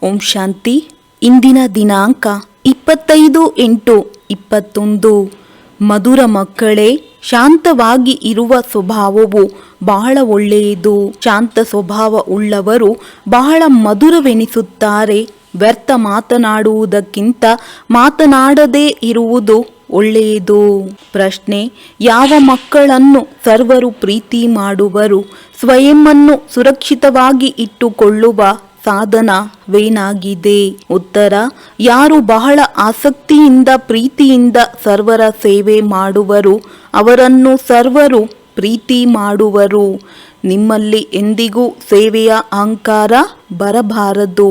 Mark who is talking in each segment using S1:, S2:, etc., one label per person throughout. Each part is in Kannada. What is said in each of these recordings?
S1: ಓಂ ಶಾಂತಿ. ಇಂದಿನ ದಿನಾಂಕ 25/8/21. ಮಧುರ ಮಕ್ಕಳೇ, ಶಾಂತವಾಗಿ ಇರುವ ಸ್ವಭಾವವು ಬಹಳ ಒಳ್ಳೆಯದು. ಶಾಂತ ಸ್ವಭಾವ ಉಳ್ಳವರು ಬಹಳ ಮಧುರವೆನಿಸುತ್ತಾರೆ. ವ್ಯರ್ಥ ಮಾತನಾಡುವುದಕ್ಕಿಂತ ಮಾತನಾಡದೇ ಇರುವುದು ಒಳ್ಳೆಯದು. ಪ್ರಶ್ನೆ: ಯಾವ ಮಕ್ಕಳನ್ನು ಸರ್ವರು ಪ್ರೀತಿ ಮಾಡುವರು? ಸ್ವಯಂವನ್ನು ಸುರಕ್ಷಿತವಾಗಿ ಇಟ್ಟುಕೊಳ್ಳುವ ಸಾಧನವೇನಾಗಿದೆ? ಉತ್ತರ: ಯಾರು ಬಹಳ ಆಸಕ್ತಿಯಿಂದ ಪ್ರೀತಿಯಿಂದ ಸರ್ವರ ಸೇವೆ ಮಾಡುವರು ಅವರನ್ನು ಸರ್ವರು ಪ್ರೀತಿ ಮಾಡುವರು. ನಿಮ್ಮಲ್ಲಿ ಎಂದಿಗೂ ಸೇವೆಯ ಅಹಂಕಾರ ಬರಬಾರದು.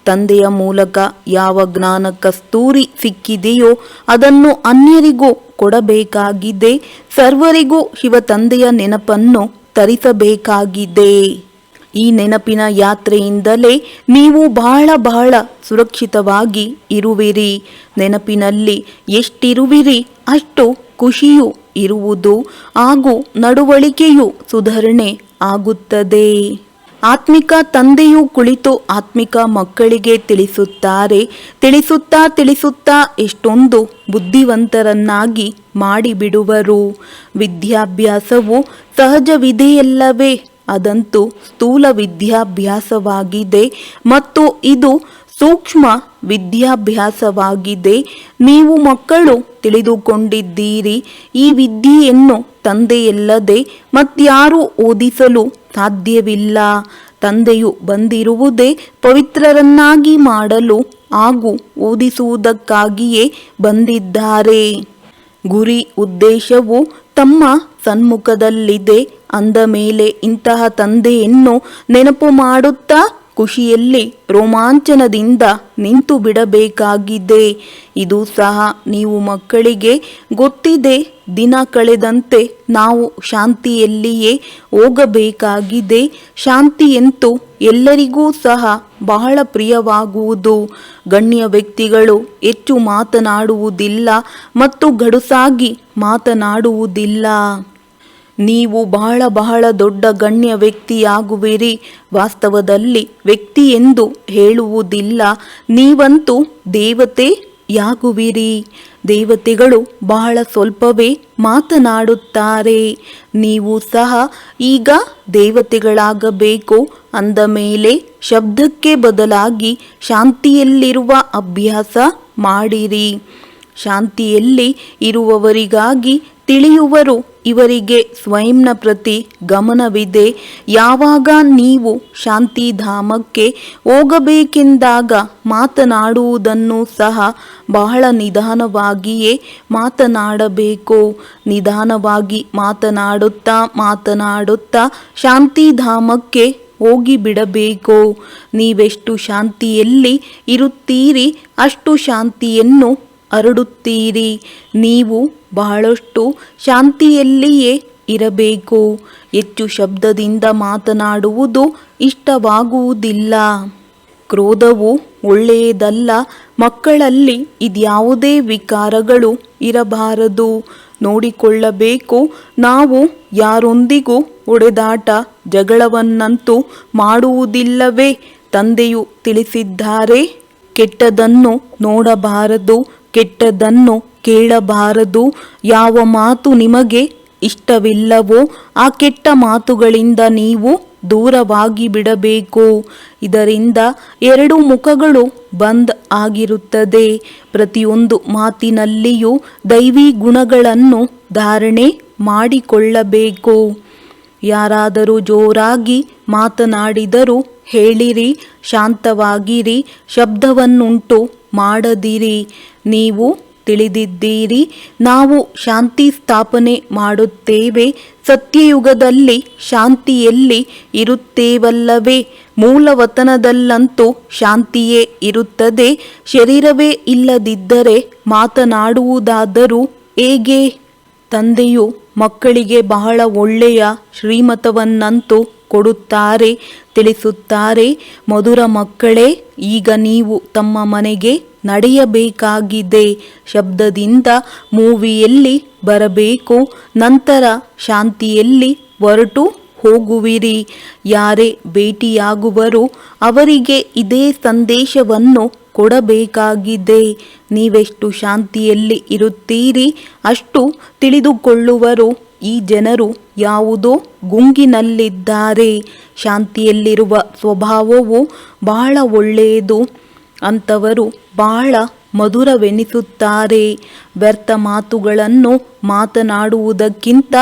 S1: ತಂದೆಯ ಮೂಲಕ ಯಾವ ಜ್ಞಾನ ಕಸ್ತೂರಿ ಸಿಕ್ಕಿದೆಯೋ ಅದನ್ನು ಅನ್ಯರಿಗೂ ಕೊಡಬೇಕಾಗಿದೆ. ಸರ್ವರಿಗೂ ಶಿವ ತಂದೆಯ ನೆನಪನ್ನು ತರಿಸಬೇಕಾಗಿದೆ. ಈ ನೆನಪಿನ ಯಾತ್ರೆಯಿಂದಲೇ ನೀವು ಬಹಳ ಸುರಕ್ಷಿತವಾಗಿ ಇರುವಿರಿ. ನೆನಪಿನಲ್ಲಿ ಎಷ್ಟಿರುವಿರಿ ಅಷ್ಟು ಖುಷಿಯೂ ಇರುವುದು ಹಾಗೂ ನಡವಳಿಕೆಯೂ ಸುಧಾರಣೆ ಆಗುತ್ತದೆ. ಆತ್ಮಿಕ ತಂದೆಯು ಕುಳಿತು ಆತ್ಮಿಕ ಮಕ್ಕಳಿಗೆ ತಿಳಿಸುತ್ತಾ ಎಷ್ಟೊಂದು ಬುದ್ಧಿವಂತರನ್ನಾಗಿ ಮಾಡಿಬಿಡುವರು. ವಿದ್ಯಾಭ್ಯಾಸವು ಸಹಜವಿದೆಯಲ್ಲವೇ? ಅದಂತೂ ಸ್ಥೂಲ ವಿದ್ಯಾಭ್ಯಾಸವಾಗಿದೆ ಮತ್ತು ಇದು ಸೂಕ್ಷ್ಮ ವಿದ್ಯಾಭ್ಯಾಸವಾಗಿದೆ. ನೀವು ಮಕ್ಕಳು ತಿಳಿದುಕೊಂಡಿದ್ದೀರಿ, ಈ ವಿದ್ಯೆಯನ್ನು ತಂದೆಯಲ್ಲದೆ ಮತ್ಯಾರೂ ಓದಿಸಲು ಸಾಧ್ಯವಿಲ್ಲ. ತಂದೆಯು ಬಂದಿರುವುದೇ ಪವಿತ್ರರನ್ನಾಗಿ ಮಾಡಲು ಹಾಗೂ ಓದಿಸುವುದಕ್ಕಾಗಿಯೇ ಬಂದಿದ್ದಾರೆ. ಗುರಿ ಉದ್ದೇಶವು ತಮ್ಮ ಸನ್ಮುಖದಲ್ಲಿದೆ. ಅಂದ ಮೇಲೆ ಇಂತಹ ತಂದೆಯನ್ನು ನೆನಪು ಮಾಡುತ್ತಾ ಖುಷಿಯಲ್ಲಿ ರೋಮಾಂಚನದಿಂದ ನಿಂತು ಬಿಡಬೇಕಾಗಿದೆ. ಇದು ಸಹ ನೀವು ಮಕ್ಕಳಿಗೆ ಗೊತ್ತಿದೆ. ದಿನ ಕಳೆದಂತೆ ನಾವು ಶಾಂತಿಯಲ್ಲಿಯೇ ಹೋಗಬೇಕಾಗಿದೆ. ಶಾಂತಿಯಂತೂ ಎಲ್ಲರಿಗೂ ಸಹ ಬಹಳ ಪ್ರಿಯವಾಗುವುದು. ಗಣ್ಯ ವ್ಯಕ್ತಿಗಳು ಹೆಚ್ಚು ಮಾತನಾಡುವುದಿಲ್ಲ ಮತ್ತು ಗಡುಸಾಗಿ ಮಾತನಾಡುವುದಿಲ್ಲ. ನೀವು ಬಹಳ ದೊಡ್ಡ ಗಣ್ಯ ವ್ಯಕ್ತಿಯಾಗುವಿರಿ. ವಾಸ್ತವದಲ್ಲಿ ವ್ಯಕ್ತಿ ಎಂದು ಹೇಳುವುದಿಲ್ಲ, ನೀವಂತೂ ದೇವತೆಯಾಗುವಿರಿ. ದೇವತೆಗಳು ಬಹಳ ಸ್ವಲ್ಪವೇ ಮಾತನಾಡುತ್ತಾರೆ. ನೀವು ಸಹ ಈಗ ದೇವತೆಗಳಾಗಬೇಕು. ಅಂದ ಮೇಲೆ ಶಬ್ದಕ್ಕೆ ಬದಲಾಗಿ ಶಾಂತಿಯಲ್ಲಿರುವ ಅಭ್ಯಾಸ ಮಾಡಿರಿ. ಶಾಂತಿಯಲ್ಲಿ ಇರುವವರಿಗಾಗಿ ತಿಳಿಯುವರು. ಇವರಿಗೆ ಸ್ವಯಂನ ಪ್ರತಿ ಗಮನವಿದೆ. ಯಾವಾಗ ನೀವು ಶಾಂತಿಧಾಮಕ್ಕೆ ಹೋಗಬೇಕೆಂದಾಗ ಮಾತನಾಡುವುದನ್ನು ಸಹ ಬಹಳ ನಿಧಾನವಾಗಿಯೇ ಮಾತನಾಡಬೇಕು. ನಿಧಾನವಾಗಿ ಮಾತನಾಡುತ್ತಾ ಶಾಂತಿಧಾಮಕ್ಕೆ ಹೋಗಿಬಿಡಬೇಕು. ನೀವೆಷ್ಟು ಶಾಂತಿಯಲ್ಲಿ ಇರುತ್ತೀರಿ ಅಷ್ಟು ಶಾಂತಿಯನ್ನು ಹರಡುತ್ತೀರಿ. ನೀವು ಬಹಳಷ್ಟು ಶಾಂತಿಯಲ್ಲಿಯೇ ಇರಬೇಕು. ಹೆಚ್ಚು ಶಬ್ದದಿಂದ ಮಾತನಾಡುವುದು ಇಷ್ಟವಾಗುವುದಿಲ್ಲ. ಕ್ರೋಧವು ಒಳ್ಳೆಯದಲ್ಲ. ಮಕ್ಕಳಲ್ಲಿ ಇದ್ಯಾವುದೇ ವಿಕಾರಗಳು ಇರಬಾರದು. ನೋಡಿಕೊಳ್ಳಬೇಕು. ನಾವು ಯಾರೊಂದಿಗೂ ಹೊಡೆದಾಟ ಜಗಳವನ್ನಂತೂ ಮಾಡುವುದಿಲ್ಲವೇ? ತಂದೆಯು ತಿಳಿಸಿದ್ದಾರೆ, ಕೆಟ್ಟದನ್ನು ನೋಡಬಾರದು, ಕೆಟ್ಟದನ್ನು ಕೇಳಬಾರದು. ಯಾವ ಮಾತು ನಿಮಗೆ ಇಷ್ಟವಿಲ್ಲವೋ ಆ ಕೆಟ್ಟ ಮಾತುಗಳಿಂದ ನೀವು ದೂರವಾಗಿ ಬಿಡಬೇಕು. ಇದರಿಂದ ಎರಡು ಮುಖಗಳು ಬಂದ್ ಆಗಿರುತ್ತದೆ. ಪ್ರತಿಯೊಂದು ಮಾತಿನಲ್ಲಿಯೂ ದೈವಿ ಗುಣಗಳನ್ನು ಧಾರಣೆ ಮಾಡಿಕೊಳ್ಳಬೇಕು. ಯಾರಾದರೂ ಜೋರಾಗಿ ಮಾತನಾಡಿದರೂ ಹೇಳಿರಿ, ಶಾಂತವಾಗಿರಿ, ಶಬ್ದವನ್ನುಂಟು ಮಾಡದಿರಿ. ನೀವು ತಿಳಿದಿದ್ದೀರಿ, ನಾವು ಶಾಂತಿ ಸ್ಥಾಪನೆ ಮಾಡುತ್ತೇವೆ. ಸತ್ಯಯುಗದಲ್ಲಿ ಶಾಂತಿಯಲ್ಲಿ ಇರುತ್ತೇವಲ್ಲವೇ? ಮೂಲವತನದಲ್ಲಂತೂ ಶಾಂತಿಯೇ ಇರುತ್ತದೆ. ಶರೀರವೇ ಇಲ್ಲದಿದ್ದರೆ ಮಾತನಾಡುವುದಾದರೂ ಹೇಗೆ? ತಂದೆಯು ಮಕ್ಕಳಿಗೆ ಬಹಳ ಒಳ್ಳೆಯ ಶ್ರೀಮತವನ್ನಂತೂ ಕೊಡುತ್ತಾರೆ, ತಿಳಿಸುತ್ತಾರೆ. ಮಧುರ ಮಕ್ಕಳೇ, ಈಗ ನೀವು ತಮ್ಮ ಮನೆಗೆ ನಡೆಯಬೇಕಾಗಿದೆ. ಶಬ್ದದಿಂದ ಮೂವಿಯಲ್ಲಿ ಬರಬೇಕು. ನಂತರ ಶಾಂತಿಯಲ್ಲಿ ಹೊರಟು ಹೋಗುವಿರಿ. ಯಾರೇ ಭೇಟಿಯಾಗುವರೋ ಅವರಿಗೆ ಇದೇ ಸಂದೇಶವನ್ನು ಕೊಡಬೇಕಾಗಿದೆ. ನೀವೆಷ್ಟು ಶಾಂತಿಯಲ್ಲಿ ಇರುತ್ತೀರಿ ಅಷ್ಟು ತಿಳಿದುಕೊಳ್ಳುವರು ಈ ಜನರು ಯಾವುದೋ ಗುಂಗಿನಲ್ಲಿದ್ದಾರೆ. ಶಾಂತಿಯಲ್ಲಿರುವ ಸ್ವಭಾವವು ಬಹಳ ಒಳ್ಳೆಯದು. ಅಂಥವರು ಬಹಳ ಮಧುರವೆನಿಸುತ್ತಾರೆ. ವ್ಯರ್ಥ ಮಾತುಗಳನ್ನು ಮಾತನಾಡುವುದಕ್ಕಿಂತ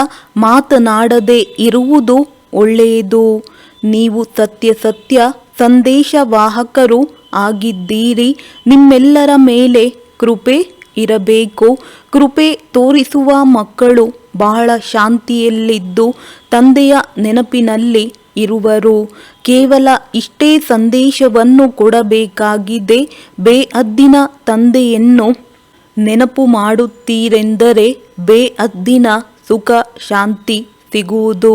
S1: ಮಾತನಾಡದೇ ಇರುವುದು ಒಳ್ಳೆಯದು. ನೀವು ಸತ್ಯ ಸಂದೇಶವಾಹಕರು ಆಗಿದ್ದೀರಿ. ನಿಮ್ಮೆಲ್ಲರ ಮೇಲೆ ಕೃಪೆ ಇರಬೇಕು. ಕೃಪೆ ತೋರಿಸುವ ಮಕ್ಕಳು ಬಹಳ ಶಾಂತಿಯಲ್ಲಿದ್ದು ತಂದೆಯ ನೆನಪಿನಲ್ಲಿ ಇರುವರು. ಕೇವಲ ಇಷ್ಟೇ ಸಂದೇಶವನ್ನು ಕೊಡಬೇಕಾಗಿದೆ. ಬೇಅದ್ದಿನ ತಂದೆಯನ್ನು ನೆನಪು ಮಾಡುತ್ತೀರೆಂದರೆ ಬೇಅದ್ದಿನ ಸುಖ ಶಾಂತಿ ಸಿಗುವುದು.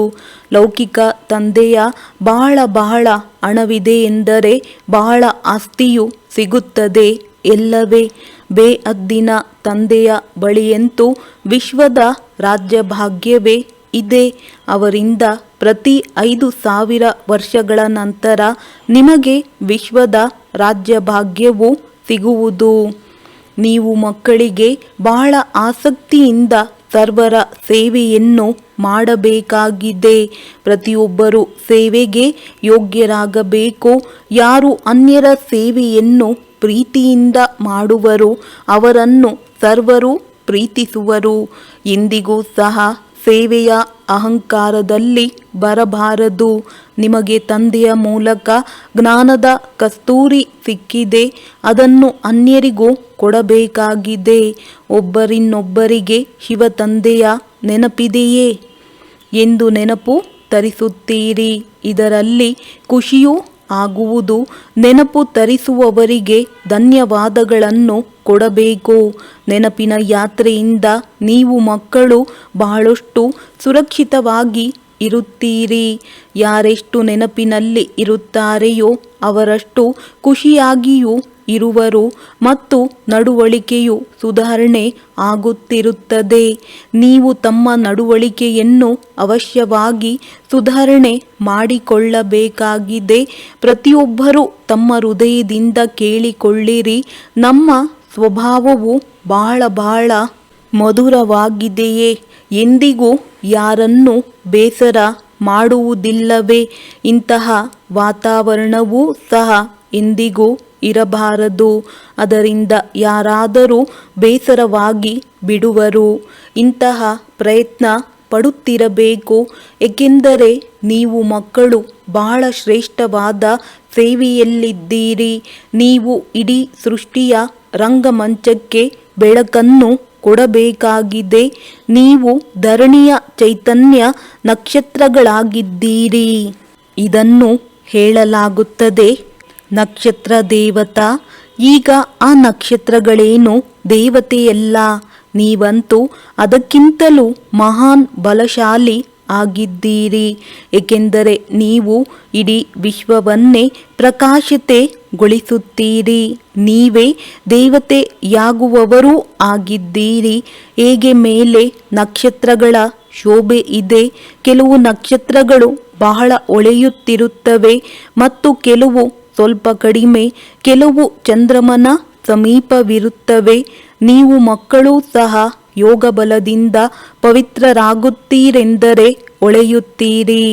S1: ಲೌಕಿಕ ತಂದೆಯ ಬಹಳ ಹಣವಿದೆ ಎಂದರೆ ಬಹಳ ಆಸ್ತಿಯು ಸಿಗುತ್ತದೆ ಎಲ್ಲವೇ. ಬೇಅದ್ದಿನ ತಂದೆಯ ಬಳಿಯಂತೂ ವಿಶ್ವದ ರಾಜ್ಯಭಾಗ್ಯವೇ ಇದೆ. ಅವರಿಂದ ಪ್ರತಿ 5,000 ವರ್ಷಗಳ ನಂತರ ನಿಮಗೆ ವಿಶ್ವದ ರಾಜ್ಯಭಾಗ್ಯವು ಸಿಗುವುದು. ನೀವು ಮಕ್ಕಳಿಗೆ ಬಹಳ ಆಸಕ್ತಿಯಿಂದ ಸರ್ವರ ಸೇವೆಯನ್ನು ಮಾಡಬೇಕಾಗಿದೆ. ಪ್ರತಿಯೊಬ್ಬರೂ ಸೇವೆಗೆ ಯೋಗ್ಯರಾಗಬೇಕು. ಯಾರು ಅನ್ಯರ ಸೇವೆಯನ್ನು ಪ್ರೀತಿಯಿಂದ ಮಾಡುವರು ಅವರನ್ನು ಸರ್ವರು ಪ್ರೀತಿಸುವರು. ಎಂದಿಗೂ ಸಹ ಸೇವೆಯ ಅಹಂಕಾರದಲ್ಲಿ ಬರಬಾರದು. ನಿಮಗೆ ತಂದೆಯ ಮೂಲಕ ಜ್ಞಾನದ ಕಸ್ತೂರಿ ಸಿಕ್ಕಿದೆ. ಅದನ್ನು ಅನ್ಯರಿಗೂ ಕೊಡಬೇಕಾಗಿದೆ. ಒಬ್ಬರಿನ್ನೊಬ್ಬರಿಗೆ ಶಿವ ತಂದೆಯ ನೆನಪಿದೆಯೇ ಎಂದು ನೆನಪು ತರಿಸುತ್ತೀರಿ. ಇದರಲ್ಲಿ ಖುಷಿಯೂ ಆಗುವುದು. ನೆನಪು ತರಿಸುವವರಿಗೆ ಧನ್ಯವಾದಗಳನ್ನು ಕೊಡಬೇಕು. ನೆನಪಿನ ಯಾತ್ರೆಯಿಂದ ನೀವು ಮಕ್ಕಳು ಬಹಳಷ್ಟು ಸುರಕ್ಷಿತವಾಗಿ ಇರುತ್ತೀರಿ. ಯಾರೆಷ್ಟು ನೆನಪಿನಲ್ಲಿ ಇರುತ್ತಾರೆಯೋ ಅವರಷ್ಟು ಖುಷಿಯಾಗಿಯೂ ಇರುವರು ಮತ್ತು ನಡವಳಿಕೆಯು ಸುಧಾರಣೆ ಆಗುತ್ತಿರುತ್ತದೆ. ನೀವು ತಮ್ಮ ನಡವಳಿಕೆಯನ್ನು ಅವಶ್ಯವಾಗಿ ಸುಧಾರಣೆ ಮಾಡಿಕೊಳ್ಳಬೇಕಾಗಿದೆ. ಪ್ರತಿಯೊಬ್ಬರೂ ತಮ್ಮ ಹೃದಯದಿಂದ ಕೇಳಿಕೊಳ್ಳಿರಿ. ನಮ್ಮ ಸ್ವಭಾವವು ಬಹಳ ಮಧುರವಾಗಿದೆಯೇ? ಎಂದಿಗೂ ಯಾರನ್ನು ಬೇಸರ ಮಾಡುವುದಿಲ್ಲವೇ? ಇಂತಹ ವಾತಾವರಣವೂ ಸಹ ಎಂದಿಗೂ ಇರಬಾರದು. ಅದರಿಂದ ಯಾರಾದರೂ ಬೇಸರವಾಗಿ ಬಿಡುವರು. ಇಂತಹ ಪ್ರಯತ್ನ ಪಡುತ್ತಿರಬೇಕು. ಏಕೆಂದರೆ ನೀವು ಮಕ್ಕಳು ಬಹಳ ಶ್ರೇಷ್ಠವಾದ ಸೇವೆಯಲ್ಲಿದ್ದೀರಿ. ನೀವು ಇಡೀ ಸೃಷ್ಟಿಯ ರಂಗಮಂಚಕ್ಕೆ ಬೆಳಕನ್ನು ಕೊಡಬೇಕಾಗಿದೆ. ನೀವು ಧರಣಿಯ ಚೈತನ್ಯ ನಕ್ಷತ್ರಗಳಾಗಿದ್ದೀರಿ. ಇದನ್ನು ಹೇಳಲಾಗುತ್ತದೆ ನಕ್ಷತ್ರ ದೇವತಾ. ಈಗ ಆ ನಕ್ಷತ್ರಗಳೇನು ದೇವತೆಯಲ್ಲ. ನೀವಂತೂ ಅದಕ್ಕಿಂತಲೂ ಮಹಾನ್ ಬಲಶಾಲಿ ಆಗಿದ್ದೀರಿ. ಏಕೆಂದರೆ ನೀವು ಇಡೀ ವಿಶ್ವವನ್ನೇ ಪ್ರಕಾಶತೆಗೊಳಿಸುತ್ತೀರಿ. ನೀವೇ ದೇವತೆಯಾಗುವವರೂ ಆಗಿದ್ದೀರಿ. ಹೇಗೆ ಮೇಲೆ ನಕ್ಷತ್ರಗಳ ಶೋಭೆ ಇದೆ. ಕೆಲವು ನಕ್ಷತ್ರಗಳು ಬಹಳ ಹೊಳೆಯುತ್ತಿರುತ್ತವೆ ಮತ್ತು ಕೆಲವು ಸ್ವಲ್ಪ ಕಡಿಮೆ. ಕೆಲವು ಚಂದ್ರಮನ ಸಮೀಪವಿರುತ್ತವೆ. ನೀವು ಮಕ್ಕಳೂ ಸಹ ಯೋಗ ಬಲದಿಂದ ಪವಿತ್ರರಾಗುತ್ತೀರೆಂದರೆ ಹೊಳೆಯುತ್ತೀರಿ.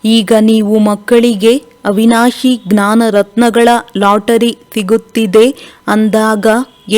S1: ಈಗ ನೀವು ಮಕ್ಕಳಿಗೆ ಅವಿನಾಶಿ ಜ್ಞಾನ ರತ್ನಗಳ ಲಾಟರಿ ಸಿಗುತ್ತಿದೆ ಅಂದಾಗ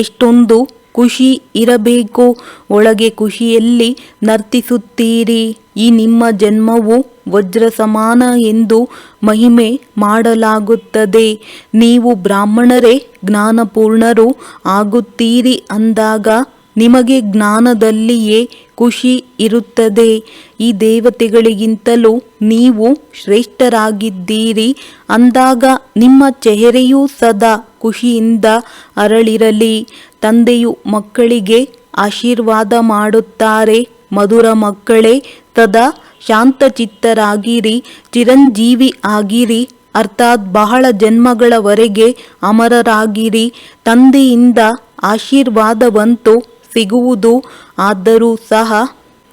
S1: ಎಷ್ಟೊಂದು ಖುಷಿ ಇರಬೇಕು. ಒಳಗೆ ಖುಷಿಯಲ್ಲಿ ನರ್ತಿಸುತ್ತೀರಿ. ಈ ನಿಮ್ಮ ಜನ್ಮವು ವಜ್ರ ಸಮಾನ ಎಂದು ಮಹಿಮೆ ಮಾಡಲಾಗುತ್ತದೆ. ನೀವು ಬ್ರಾಹ್ಮಣರೇ ಜ್ಞಾನಪೂರ್ಣರು ಆಗುತ್ತೀರಿ ಅಂದಾಗ ನಿಮಗೆ ಜ್ಞಾನದಲ್ಲಿಯೇ ಖುಷಿ ಇರುತ್ತದೆ. ಈ ದೇವತೆಗಳಿಗಿಂತಲೂ ನೀವು ಶ್ರೇಷ್ಠರಾಗಿದ್ದೀರಿ ಅಂದಾಗ ನಿಮ್ಮ ಚೆಹರೆಯೂ ಸದಾ ಖುಷಿಯಿಂದ ಅರಳಿರಲಿ. ತಂದೆಯು ಮಕ್ಕಳಿಗೆ ಆಶೀರ್ವಾದ ಮಾಡುತ್ತಾರೆ. ಮಧುರ ಮಕ್ಕಳೇ, ಸದಾ ಶಾಂತಚಿತ್ತರಾಗಿರಿ, ಚಿರಂಜೀವಿ ಆಗಿರಿ. ಅರ್ಥಾತ್ ಬಹಳ ಜನ್ಮಗಳವರೆಗೆ ಅಮರರಾಗಿರಿ. ತಂದೆಯಿಂದ ಆಶೀರ್ವಾದವಂತೂ ಸಿಗುವುದು. ಆದರೂ ಸಹ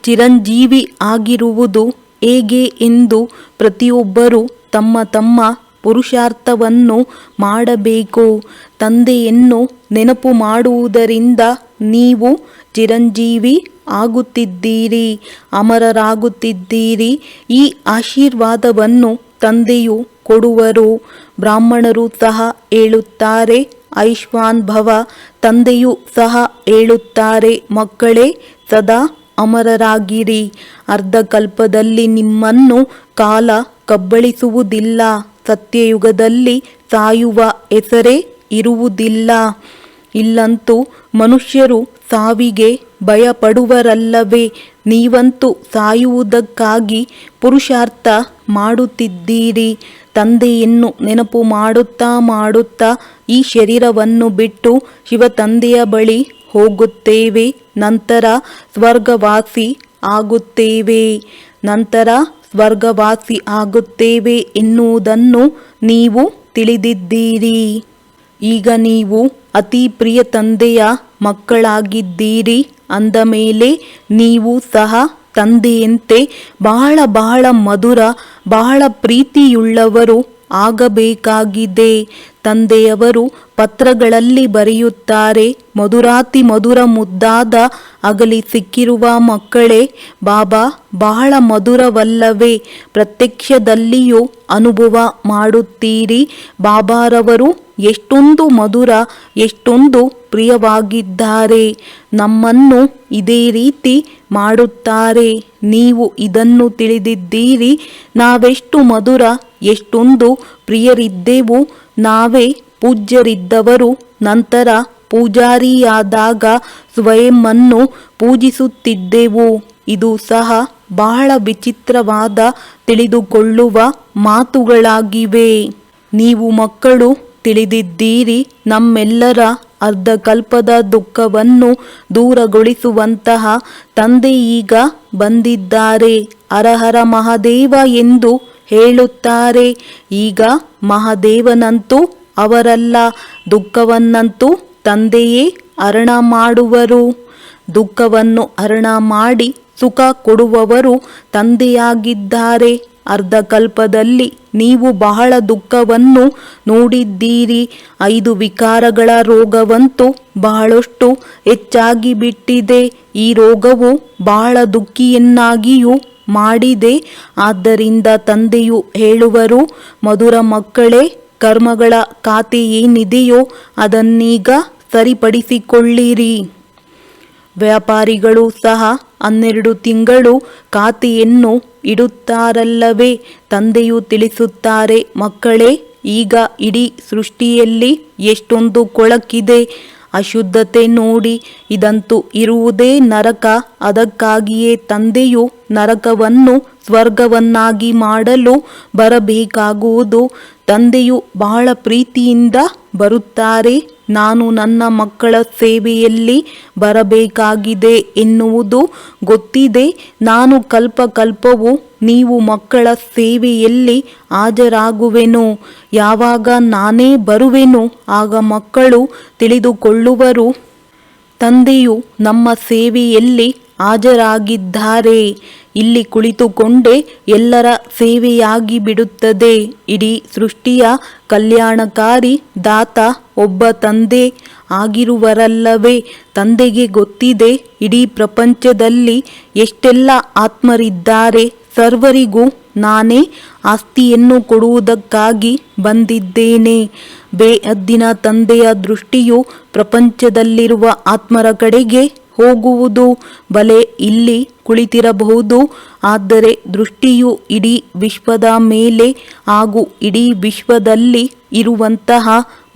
S1: ಚಿರಂಜೀವಿ ಆಗಿರುವುದು ಹೇಗೆ ಎಂದು ಪ್ರತಿಯೊಬ್ಬರೂ ತಮ್ಮ ತಮ್ಮ ಪುರುಷಾರ್ಥವನ್ನು ಮಾಡಬೇಕು. ತಂದೆಯನ್ನು ನೆನಪು ಮಾಡುವುದರಿಂದ ನೀವು ಚಿರಂಜೀವಿ ಆಗುತ್ತಿದ್ದೀರಿ, ಅಮರರಾಗುತ್ತಿದ್ದೀರಿ. ಈ ಆಶೀರ್ವಾದವನ್ನು ತಂದೆಯು ಕೊಡುವರು. ಬ್ರಾಹ್ಮಣರು ಸಹ ಹೇಳುತ್ತಾರೆ, ಆಯುಷ್ಮಾನ್ ಭವ. ತಂದೆಯೂ ಸಹ ಹೇಳುತ್ತಾರೆ, ಮಕ್ಕಳೇ ಸದಾ ಅಮರರಾಗಿರಿ. ಅರ್ಧಕಲ್ಪದಲ್ಲಿ ನಿಮ್ಮನ್ನು ಕಾಲ ಕಬ್ಬಳಿಸುವುದಿಲ್ಲ. ಸತ್ಯಯುಗದಲ್ಲಿ ಸಾಯುವ ಹೆಸರೇ ಇರುವುದಿಲ್ಲ. ಇಲ್ಲಂತೂ ಮನುಷ್ಯರು ಸಾವಿಗೆ ಭಯಪಡುವರಲ್ಲವೇ? ನೀವಂತೂ ಸಾಯುವುದಕ್ಕಾಗಿ ಪುರುಷಾರ್ಥ ಮಾಡುತ್ತಿದ್ದೀರಿ. ತಂದೆಯನ್ನು ನೆನಪು ಮಾಡುತ್ತಾ ಈ ಶರೀರವನ್ನು ಬಿಟ್ಟು ಶಿವ ತಂದೆಯ ಬಳಿ ಹೋಗುತ್ತೇವೆ. ನಂತರ ಸ್ವರ್ಗವಾಸಿ ಆಗುತ್ತೇವೆ ಎನ್ನುವುದನ್ನು ನೀವು ತಿಳಿದಿದ್ದೀರಿ. ಈಗ ನೀವು ಅತಿ ಪ್ರಿಯ ತಂದೆಯ ಮಕ್ಕಳಾಗಿದ್ದೀರಿ. ಅಂದ ಮೇಲೆ ನೀವು ಸಹ ತಂದೆಯಂತೆ ಬಹಳ ಬಹಳ ಮಧುರ, ಬಹಳ ಪ್ರೀತಿಯುಳ್ಳವರು ಆಗಬೇಕಾಗಿದೆ. ತಂದೆಯವರು ಪತ್ರಗಳಲ್ಲಿ ಬರೆಯುತ್ತಾರೆ, ಮಧುರಾತಿ ಮಧುರ ಮುದ್ದಾದ ಅಗಲಿ ಸಿಕ್ಕಿರುವ ಮಕ್ಕಳೇ, ಬಾಬಾ ಬಹಳ ಮಧುರವಲ್ಲವೇ? ಪ್ರತ್ಯಕ್ಷದಲ್ಲಿಯೂ ಅನುಭವ ಮಾಡುತ್ತೀರಿ. ಬಾಬಾರವರು ಎಷ್ಟೊಂದು ಮಧುರ, ಎಷ್ಟೊಂದು ಪ್ರಿಯವಾಗಿದ್ದಾರೆ. ನಮ್ಮನ್ನು ಇದೇ ರೀತಿ ಮಾಡುತ್ತಾರೆ. ನೀವು ಇದನ್ನು ತಿಳಿದಿದ್ದೀರಿ. ನಾವೆಷ್ಟು ಮಧುರ, ಎಷ್ಟೊಂದು ಪ್ರಿಯರಿದ್ದೆವು. ನಾವೇ ಪೂಜ್ಯರಿದ್ದವರು. ನಂತರ ಪೂಜಾರಿಯಾದಾಗ ಸ್ವಯಂವನ್ನು ಪೂಜಿಸುತ್ತಿದ್ದೆವು. ಇದು ಸಹ ಬಹಳ ವಿಚಿತ್ರವಾದ ತಿಳಿದುಕೊಳ್ಳುವ ಮಾತುಗಳಾಗಿವೆ. ನೀವು ಮಕ್ಕಳು ತಿಳಿದಿದ್ದೀರಿ. ನಮ್ಮೆಲ್ಲರ ಅರ್ಧಕಲ್ಪದ ದುಃಖವನ್ನು ದೂರಗೊಳಿಸುವಂತಹ ತಂದೆ ಈಗ ಬಂದಿದ್ದಾರೆ. ಹರಹರ ಮಹಾದೇವ ಎಂದು ಹೇಳುತ್ತಾರೆ. ಈಗ ಮಹಾದೇವನಂತೂ ಅವರಲ್ಲ, ದುಃಖವನ್ನಂತೂ ತಂದೆಯೇ ಹರಣ ಮಾಡುವರು. ದುಃಖವನ್ನು ಹರಣ ಮಾಡಿ ಸುಖ ಕೊಡುವವರು ತಂದೆಯಾಗಿದ್ದಾರೆ. ಅರ್ಧಕಲ್ಪದಲ್ಲಿ ನೀವು ಬಹಳ ದುಃಖವನ್ನು ನೋಡಿದ್ದೀರಿ. 5 ವಿಕಾರಗಳ ರೋಗವಂತೂ ಬಹಳಷ್ಟು ಹೆಚ್ಚಾಗಿ ಬಿಟ್ಟಿದೆ. ಈ ರೋಗವು ಬಹಳ ದುಃಖಿಯನ್ನಾಗಿಯೂ ಮಾಡಿದೆ. ಆದ್ದರಿಂದ ತಂದೆಯು ಹೇಳುವರು, ಮಧುರ ಮಕ್ಕಳೇ, ಕರ್ಮಗಳ ಖಾತೆ ಏನಿದೆಯೋ ಅದನ್ನೀಗ ಸರಿಪಡಿಸಿಕೊಳ್ಳಿರಿ. ವ್ಯಾಪಾರಿಗಳು ಸಹ 12 ತಿಂಗಳು ಖಾತೆಯನ್ನು ಇಡುತ್ತಾರಲ್ಲವೇ? ತಂದೆಯು ತಿಳಿಸುತ್ತಾರೆ, ಮಕ್ಕಳೇ, ಈಗ ಇಡೀ ಸೃಷ್ಟಿಯಲ್ಲಿ ಎಷ್ಟೊಂದು ಕೊಳಕಿದೆ, ಅಶುದ್ಧತೆ ನೋಡಿ. ಇದಂತೂ ಇರುವುದೇ ನರಕ. ಅದಕ್ಕಾಗಿಯೇ ತಂದೆಯು ನರಕವನ್ನು ಸ್ವರ್ಗವನ್ನಾಗಿ ಮಾಡಲು ಬರಬೇಕಾಗುವುದು. ತಂದೆಯು ಬಹಳ ಪ್ರೀತಿಯಿಂದ ಬರುತ್ತಾರೆ. ನಾನು ನನ್ನ ಮಕ್ಕಳ ಸೇವೆಯಲ್ಲಿ ಬರಬೇಕಾಗಿದೆ ಎನ್ನುವುದು ಗೊತ್ತಿದೆ. ನಾನು ಕಲ್ಪಕಲ್ಪವು ನೀವು ಮಕ್ಕಳ ಸೇವೆಯಲ್ಲಿ ಹಾಜರಾಗುವೆನು. ಯಾವಾಗ ನಾನೇ ಬರುವೆನು ಆಗ ಮಕ್ಕಳು ತಿಳಿದುಕೊಳ್ಳುವರು, ತಂದೆಯು ನಮ್ಮ ಸೇವೆಯಲ್ಲಿ ಹಾಜರಾಗಿದ್ದಾರೆ. ಇಲ್ಲಿ ಕುಳಿತುಕೊಂಡೇ ಎಲ್ಲರ ಸೇವೆಯಾಗಿ ಬಿಡುತ್ತದೆ. ಇಡೀ ಸೃಷ್ಟಿಯ ಕಲ್ಯಾಣಕಾರಿ ದಾತ ಒಬ್ಬ ತಂದೆ ಆಗಿರುವರಲ್ಲವೇ? ತಂದೆಗೆ ಗೊತ್ತಿದೆ ಇಡೀ ಪ್ರಪಂಚದಲ್ಲಿ ಎಷ್ಟೆಲ್ಲ ಆತ್ಮರಿದ್ದಾರೆ. ಸರ್ವರಿಗೂ ನಾನೇ ಆಸ್ತಿಯನ್ನು ಕೊಡುವುದಕ್ಕಾಗಿ ಬಂದಿದ್ದೇನೆ. ಬೇಹದ್ದಿನ ತಂದೆಯ ದೃಷ್ಟಿಯು ಪ್ರಪಂಚದಲ್ಲಿರುವ ಆತ್ಮರ ಕಡೆಗೆ ಹೋಗುವುದು. ಬಲೆ ಇಲ್ಲಿ ಕುಳಿತಿರಬಹುದು, ಆದರೆ ದೃಷ್ಟಿಯು ಇಡೀ ವಿಶ್ವದ ಮೇಲೆ ಹಾಗೂ ಇಡೀ ವಿಶ್ವದಲ್ಲಿ ಇರುವಂತಹ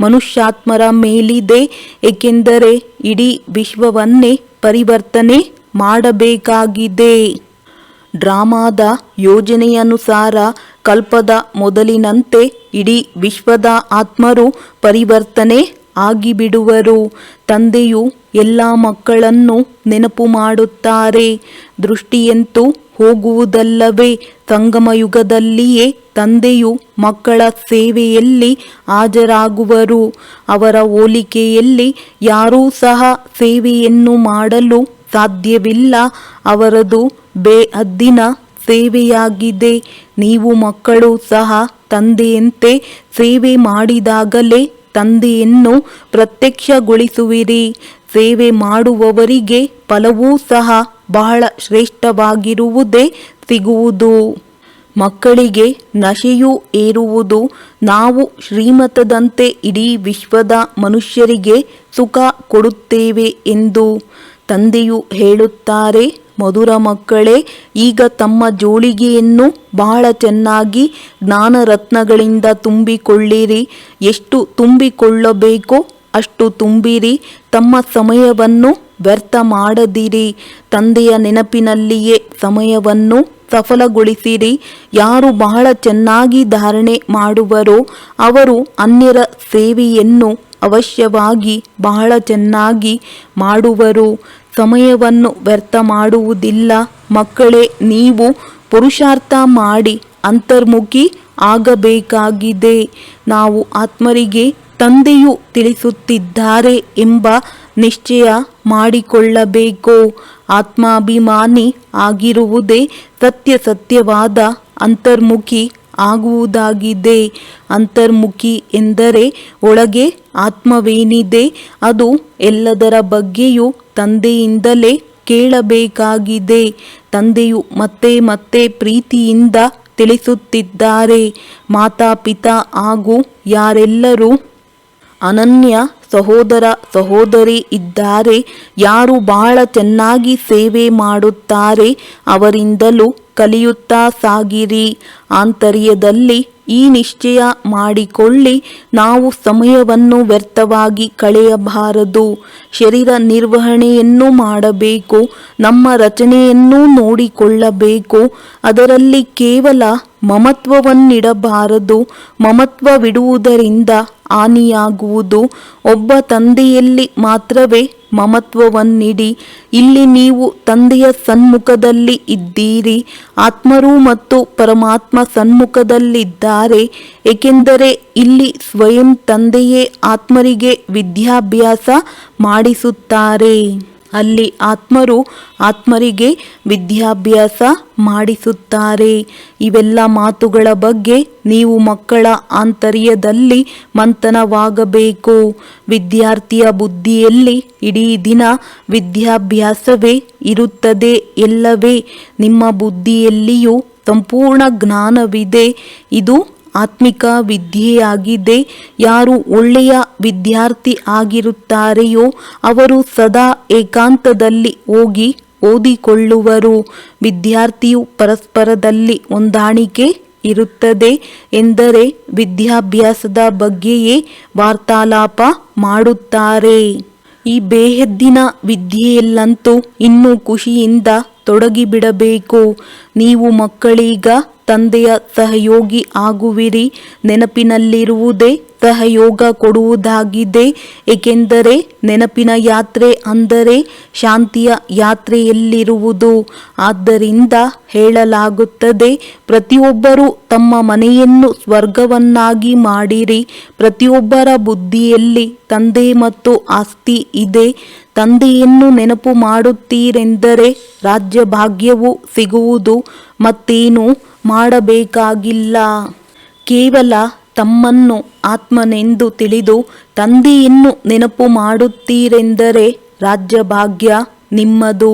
S1: ಮನುಷ್ಯಾತ್ಮರ ಮೇಲಿದೆ. ಏಕೆಂದರೆ ಇಡೀ ವಿಶ್ವವನ್ನೇ ಪರಿವರ್ತನೆ ಮಾಡಬೇಕಾಗಿದೆ. ಡ್ರಾಮಾದ ಯೋಜನೆಯನುಸಾರ ಕಲ್ಪದ ಮೊದಲಿನಂತೆ ಇಡೀ ವಿಶ್ವದ ಆತ್ಮರು ಪರಿವರ್ತನೆ ಆಗಿಬಿಡುವರು. ತಂದೆಯು ಎಲ್ಲ ಮಕ್ಕಳನ್ನು ನೆನಪು ಮಾಡುತ್ತಾರೆ. ದೃಷ್ಟಿಯಂತೂ ಹೋಗುವುದಲ್ಲವೇ? ಸಂಗಮಯುಗದಲ್ಲಿಯೇ ತಂದೆಯು ಮಕ್ಕಳ ಸೇವೆಯಲ್ಲಿ ಹಾಜರಾಗುವರು. ಅವರ ಹೋಲಿಕೆಯಲ್ಲಿ ಯಾರೂ ಸಹ ಸೇವೆಯನ್ನು ಮಾಡಲು ಸಾಧ್ಯವಿಲ್ಲ. ಅವರದು ಬೇಹದ್ದಿನ ಸೇವೆಯಾಗಿದೆ. ನೀವು ಮಕ್ಕಳು ಸಹ ತಂದೆಯಂತೆ ಸೇವೆ ಮಾಡಿದಾಗಲೇ ತಂದೆಯನ್ನು ಪ್ರತ್ಯಕ್ಷಗೊಳಿಸುವಿರಿ. ಸೇವೆ ಮಾಡುವವರಿಗೆ ಫಲವೂ ಸಹ ಬಹಳ ಶ್ರೇಷ್ಠವಾಗಿರುವುದೇ ಸಿಗುವುದು. ಮಕ್ಕಳಿಗೆ ನಶೆಯೂ ಏರುವುದು. ನಾವು ಶ್ರೀಮತದಂತೆ ಇಡೀ ವಿಶ್ವದ ಮನುಷ್ಯರಿಗೆ ಸುಖ ಕೊಡುತ್ತೇವೆ ಎಂದು ತಂದೆಯು ಹೇಳುತ್ತಾರೆ. ಮಧುರ ಮಕ್ಕಳೇ, ಈಗ ತಮ್ಮ ಜೋಳಿಗೆಯನ್ನು ಬಹಳ ಚೆನ್ನಾಗಿ ಜ್ಞಾನರತ್ನಗಳಿಂದ ತುಂಬಿಕೊಳ್ಳಿರಿ. ಎಷ್ಟು ತುಂಬಿಕೊಳ್ಳಬೇಕೋ ಅಷ್ಟು ತುಂಬಿರಿ. ತಮ್ಮ ಸಮಯವನ್ನು ವ್ಯರ್ಥ ಮಾಡದಿರಿ. ತಂದೆಯ ನೆನಪಿನಲ್ಲಿಯೇ ಸಮಯವನ್ನು ಸಫಲಗೊಳಿಸಿರಿ. ಯಾರು ಬಹಳ ಚೆನ್ನಾಗಿ ಧಾರಣೆ ಮಾಡುವರೋ ಅವರು ಅನ್ಯರ ಸೇವೆಯನ್ನು ಅವಶ್ಯವಾಗಿ ಬಹಳ ಚೆನ್ನಾಗಿ ಮಾಡುವರು. ಸಮಯವನ್ನು ವ್ಯರ್ಥ ಮಾಡುವುದಿಲ್ಲ. ಮಕ್ಕಳೇ, ನೀವು ಪುರುಷಾರ್ಥ ಮಾಡಿ ಅಂತರ್ಮುಖಿ ಆಗಬೇಕಾಗಿದೆ. ನಾವು ಆತ್ಮರಿಗೆ ತಂದೆಯು ತಿಳಿಸುತ್ತಿದ್ದಾರೆ ಎಂಬ ನಿಶ್ಚಯ ಮಾಡಿಕೊಳ್ಳಬೇಕು. ಆತ್ಮಾಭಿಮಾನಿ ಆಗಿರುವುದೇ ಸತ್ಯವಾದ ಅಂತರ್ಮುಖಿ ಆಗುವುದಾಗಿದೆ. ಅಂತರ್ಮುಖಿ ಎಂದರೆ ಒಳಗೆ ಆತ್ಮವೇನಿದೆ ಅದು ಎಲ್ಲದರ ಬಗ್ಗೆಯೂ ತಂದೆಯಿಂದಲೇ ಕೇಳಬೇಕಾಗಿದೆ. ತಂದೆಯು ಮತ್ತೆ ಮತ್ತೆ ಪ್ರೀತಿಯಿಂದ ತಿಳಿಸುತ್ತಿದ್ದಾರೆ. ಮಾತಾಪಿತಾ ಹಾಗೂ ಯಾರೆಲ್ಲರೂ ಅನನ್ಯ ಸಹೋದರ ಸಹೋದರಿ ಇದ್ದಾರೆ, ಯಾರು ಬಹಳ ಚೆನ್ನಾಗಿ ಸೇವೆ ಮಾಡುತ್ತಾರೆ, ಅವರಿಂದಲೂ ಕಲಿಯುತ್ತಾ ಸಾಗಿರಿ. ಆಂತರ್ಯದಲ್ಲಿ ಈ ನಿಶ್ಚಯ ಮಾಡಿಕೊಳ್ಳಿ, ನಾವು ಸಮಯವನ್ನು ವ್ಯರ್ಥವಾಗಿ ಕಳೆಯಬಾರದು. ಶರೀರ ನಿರ್ವಹಣೆಯನ್ನು ಮಾಡಬೇಕು. ನಮ್ಮ ರಚನೆಯನ್ನು ನೋಡಿಕೊಳ್ಳಬೇಕು. ಅದರಲ್ಲಿ ಕೇವಲ ಮಮತ್ವವನ್ನಿಡಬಾರದು. ಮಮತ್ವವಿಡುವುದರಿಂದ ಹಾನಿಯಾಗುವುದು. ಒಬ್ಬ ತಂದೆಯಲ್ಲಿ ಮಾತ್ರವೇ ಮಮತ್ವವನ್ನಿಡಿ. ಇಲ್ಲಿ ನೀವು ತಂದೆಯ ಸನ್ಮುಖದಲ್ಲಿ ಇದ್ದೀರಿ. ಆತ್ಮರು ಮತ್ತು ಪರಮಾತ್ಮ ಸನ್ಮುಖದಲ್ಲಿದ್ದಾರೆ. ಏಕೆಂದರೆ ಇಲ್ಲಿ ಸ್ವಯಂ ತಂದೆಯೇ ಆತ್ಮರಿಗೆ ವಿದ್ಯಾಭ್ಯಾಸ ಮಾಡಿಸುತ್ತಾರೆ. ಅಲ್ಲಿ ಆತ್ಮರು ಆತ್ಮರಿಗೆ ವಿದ್ಯಾಭ್ಯಾಸ ಮಾಡಿಸುತ್ತಾರೆ. ಇವೆಲ್ಲ ಮಾತುಗಳ ಬಗ್ಗೆ ನೀವು ಮಕ್ಕಳ ಆಂತರ್ಯದಲ್ಲಿ ಮಂಥನವಾಗಬೇಕು. ವಿದ್ಯಾರ್ಥಿಯ ಬುದ್ಧಿಯಲ್ಲಿ ಇಡೀ ದಿನ ವಿದ್ಯಾಭ್ಯಾಸವೇ ಇರುತ್ತದೆ. ಎಲ್ಲವೇ ನಿಮ್ಮ ಬುದ್ಧಿಯಲ್ಲಿಯೂ ಸಂಪೂರ್ಣ ಜ್ಞಾನವಿದೆ. ಇದು ಆತ್ಮಿಕ ವಿದ್ಯೆಯಾಗಿದೆ. ಯಾರು ಒಳ್ಳೆಯ ವಿದ್ಯಾರ್ಥಿ ಆಗಿರುತ್ತಾರೆಯೋ ಅವರು ಸದಾ ಏಕಾಂತದಲ್ಲಿ ಹೋಗಿ ಓದಿಕೊಳ್ಳುವರು. ವಿದ್ಯಾರ್ಥಿಯು ಪರಸ್ಪರದಲ್ಲಿ ಹೊಂದಾಣಿಕೆ ಇರುತ್ತದೆ ಎಂದರೆ ವಿದ್ಯಾಭ್ಯಾಸದ ಬಗ್ಗೆಯೇ ವಾರ್ತಾಲಾಪ ಮಾಡುತ್ತಾರೆ. ಈ ಬೇಹದ್ದಿನ ವಿದ್ಯೆಯಲ್ಲಂತೂ ಇನ್ನೂ ಖುಷಿಯಿಂದ ತೊಡಗಿಬಿಡಬೇಕು. ನೀವು ಮಕ್ಕಳೀಗ ತಂದೆಯ ಸಹಯೋಗಿ ಆಗುವಿರಿ. ನೆನಪಿನಲ್ಲಿರುವುದೇ ಸಹಯೋಗ ಕೊಡುವುದಾಗಿದೆ. ಏಕೆಂದರೆ ನೆನಪಿನ ಯಾತ್ರೆ ಅಂದರೆ ಶಾಂತಿಯ ಯಾತ್ರೆಯಲ್ಲಿರುವುದು. ಆದ್ದರಿಂದ ಹೇಳಲಾಗುತ್ತದೆ, ಪ್ರತಿಯೊಬ್ಬರೂ ತಮ್ಮ ಮನೆಯನ್ನು ಸ್ವರ್ಗವನ್ನಾಗಿ ಮಾಡಿರಿ. ಪ್ರತಿಯೊಬ್ಬರ ಬುದ್ಧಿಯಲ್ಲಿ ತಂದೆ ಮತ್ತು ಆಸ್ತಿ ಇದೆ. ತಂದೆಯನ್ನು ನೆನಪು ಮಾಡುತ್ತೀರೆಂದರೆ ರಾಜ್ಯಭಾಗ್ಯವು ಸಿಗುವುದು. ಮತ್ತೇನು ಮಾಡಬೇಕಾಗಿಲ್ಲ. ಕೇವಲ ತಮ್ಮನ್ನು ಆತ್ಮನೆಂದು ತಿಳಿದು ತಂದೆಯನ್ನು ನೆನಪು ಮಾಡುತ್ತೀರೆಂದರೆ ರಾಜ್ಯಭಾಗ್ಯ ನಿಮ್ಮದು.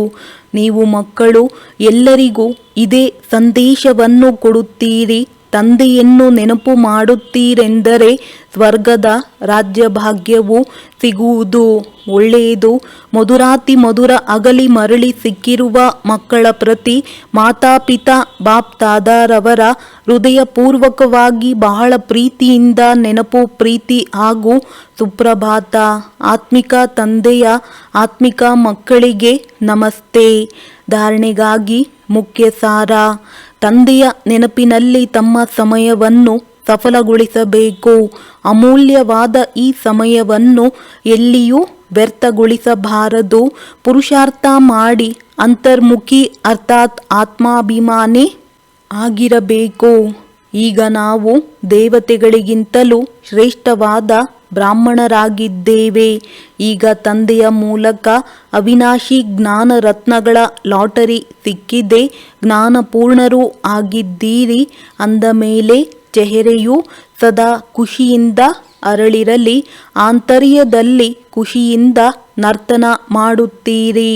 S1: ನೀವು ಮಕ್ಕಳು ಎಲ್ಲರಿಗೂ ಇದೇ ಸಂದೇಶವನ್ನು ಕೊಡುತ್ತೀರಿ. ತಂದೆಯನ್ನು ನೆನಪು ಮಾಡುತ್ತೀರೆಂದರೆ ಸ್ವರ್ಗದ ರಾಜ್ಯಭಾಗ್ಯವು ಸಿಗುವುದು. ಒಳ್ಳೆಯದು. ಮಧುರಾತಿ ಮಧುರ ಅಗಲಿ ಮರಳಿ ಸಿಕ್ಕಿರುವ ಮಕ್ಕಳ ಪ್ರತಿ ಮಾತಾಪಿತಾ ಬಾಪ್ ದಾದಾರವರ ಹೃದಯಪೂರ್ವಕವಾಗಿ ಬಹಳ ಪ್ರೀತಿಯಿಂದ ನೆನಪು, ಪ್ರೀತಿ ಹಾಗೂ ಸುಪ್ರಭಾತ. ಆತ್ಮಿಕ ತಂದೆಯ ಆತ್ಮಿಕ ಮಕ್ಕಳಿಗೆ ನಮಸ್ತೆ. ಧಾರಣೆಗಾಗಿ ಮುಖ್ಯ ಸಾರ. ತಂದೆಯ ನೆನಪಿನಲ್ಲಿ ತಮ್ಮ ಸಮಯವನ್ನು ಸಫಲಗೊಳಿಸಬೇಕು. ಅಮೂಲ್ಯವಾದ ಈ ಸಮಯವನ್ನು ಎಲ್ಲಿಯೂ ವ್ಯರ್ಥಗೊಳಿಸಬಾರದು. ಪುರುಷಾರ್ಥ ಮಾಡಿ ಅಂತರ್ಮುಖಿ ಅರ್ಥಾತ್ ಆತ್ಮಾಭಿಮಾನಿ ಆಗಿರಬೇಕು. ಈಗ ನಾವು ದೇವತೆಗಳಿಗಿಂತಲೂ ಶ್ರೇಷ್ಠವಾದ ಬ್ರಾಹ್ಮಣರಾಗಿದ್ದೇವೆ. ಈಗ ತಂದೆಯ ಮೂಲಕ ಅವಿನಾಶಿ ಜ್ಞಾನ ರತ್ನಗಳ ಲಾಟರಿ ಸಿಕ್ಕಿದೆ. ಜ್ಞಾನಪೂರ್ಣರೂ ಆಗಿದ್ದೀರಿ ಅಂದ ಮೇಲೆ ಚೆಹರೆಯು ಸದಾ ಖುಷಿಯಿಂದ ಅರಳಿರಲಿ. ಆಂತರ್ಯದಲ್ಲಿ ಖುಷಿಯಿಂದ ನರ್ತನ ಮಾಡುತ್ತೀರಿ.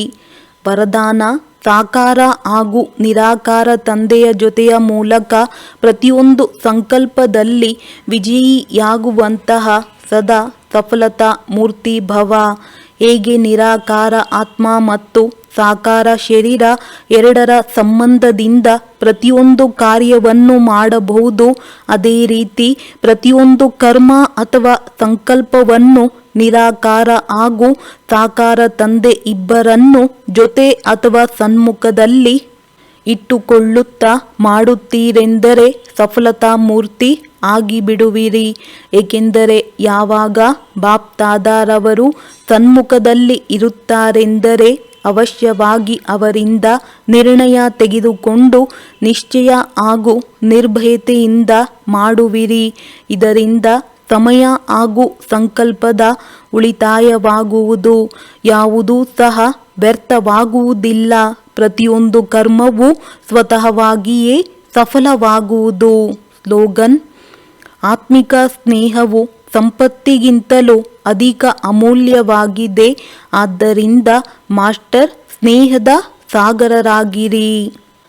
S1: ವರದಾನ: ಸಾಕಾರ ಹಾಗೂ ನಿರಾಕಾರ ತಂದೆಯ ಜೊತೆಯ ಮೂಲಕ ಪ್ರತಿಯೊಂದು ಸಂಕಲ್ಪದಲ್ಲಿ ವಿಜಯಿಯಾಗುವಂತಹ ಸದಾ ಸಫಲತಾ ಮೂರ್ತಿ ಭವ. ಹೇಗೆ ನಿರಾಕಾರ ಆತ್ಮ ಮತ್ತು ಸಾಕಾರ ಶರೀರ ಎರಡರ ಸಂಬಂಧದಿಂದ ಪ್ರತಿಯೊಂದು ಕಾರ್ಯವನ್ನು ಮಾಡಬಹುದು, ಅದೇ ರೀತಿ ಪ್ರತಿಯೊಂದು ಕರ್ಮ ಅಥವಾ ಸಂಕಲ್ಪವನ್ನು ನಿರಾಕಾರ ಹಾಗೂ ಸಾಕಾರ ತಂದೆ ಇಬ್ಬರನ್ನು ಜೊತೆ ಅಥವಾ ಸನ್ಮುಖದಲ್ಲಿ ಇಟ್ಟುಕೊಳ್ಳುತ್ತಾ ಮಾಡುತ್ತೀರೆಂದರೆ ಸಫಲತಾ ಮೂರ್ತಿ ಆಗಿಬಿಡುವಿರಿ. ಏಕೆಂದರೆ ಯಾವಾಗ ಬಾಪ್ ದಾದಾರವರು ಸನ್ಮುಖದಲ್ಲಿ ಇರುತ್ತಾರೆಂದರೆ ಅವಶ್ಯವಾಗಿ ಅವರಿಂದ ನಿರ್ಣಯ ತೆಗೆದುಕೊಂಡು ನಿಶ್ಚಯ ಹಾಗೂ ನಿರ್ಭಯತೆಯಿಂದ ಮಾಡುವಿರಿ. ಇದರಿಂದ ಸಮಯ ಹಾಗೂ ಸಂಕಲ್ಪದ ಉಳಿತಾಯವಾಗುವುದು. ಯಾವುದೂ ಸಹ ವ್ಯರ್ಥವಾಗುವುದಿಲ್ಲ. ಪ್ರತಿಯೊಂದು ಕರ್ಮವೂ ಸ್ವತಃವಾಗಿಯೇ ಸಫಲವಾಗುವುದು. ಸ್ಲೋಗನ್: ಆತ್ಮಿಕ ಸ್ನೇಹವು ಸಂಪತ್ತಿಗಿಂತಲೂ ಅಧಿಕ ಅಮೂಲ್ಯವಾಗಿದೆ. ಆದ್ದರಿಂದ ಮಾಸ್ಟರ್ ಸ್ನೇಹದ ಸಾಗರರಾಗಿರಿ.